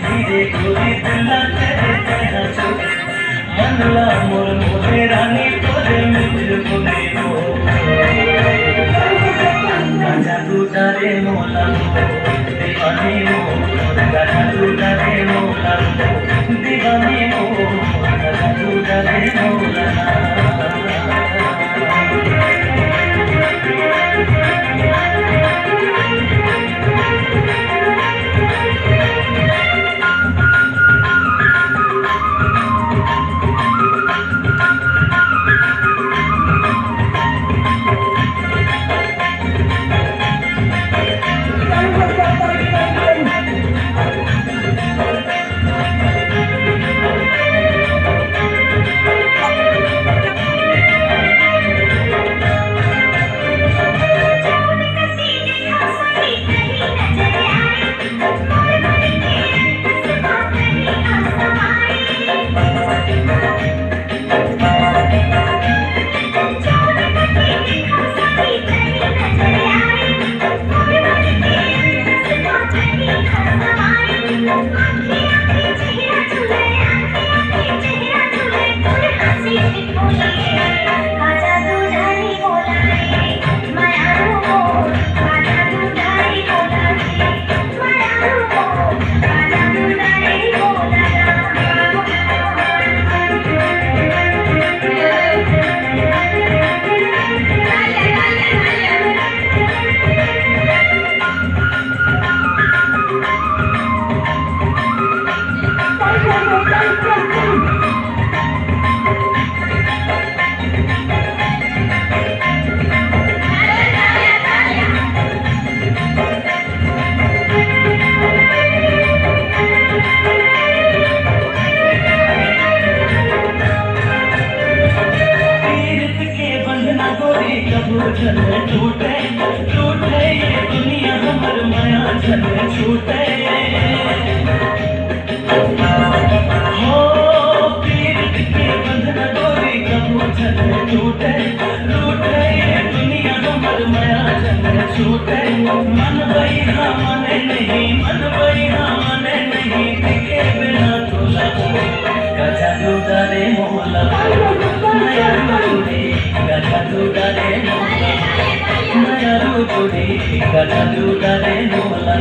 धीरे गोरी दिला कहते हैं जो मनला मोर मोरे रानी तोरे मित्र बोले हो जादू डरे मोला दीवानी मोर जादू डरे मोला दीवानी मोर जादू डरे मोला टूटे टूटे ये दुनिया हमर माया छन छूटे हो पीर के बंधन डोरी कबू छन टूटे टूटे ये दुनिया हमर माया छन छूटे मन बहिना मने नहीं मन बहिना मने नहीं दिखे बिना तोला गजा डरे मोला नया डोरी गजा डरे मोला नया डोरी गजा डरे मोला